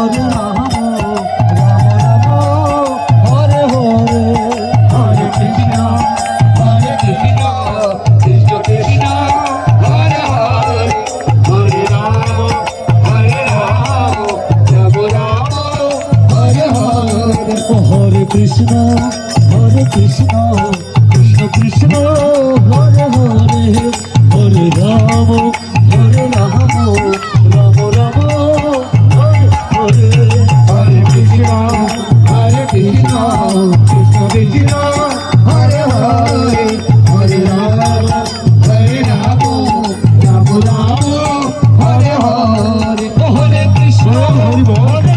হরে Ram Ram Ram Hare Hare. হরে Krishna Krishna Krishna Hare Hare, হরে Ram Ram Ram Hare Hare. হরে Krishna Krishna Krishna Hare Hare, হরে Ram Ram Ram Hare Hare. হরে Krishna Krishna Krishna Hare Hare, হরে Ram Ram Ram Hare Hare. হরে Krishna Hari বল।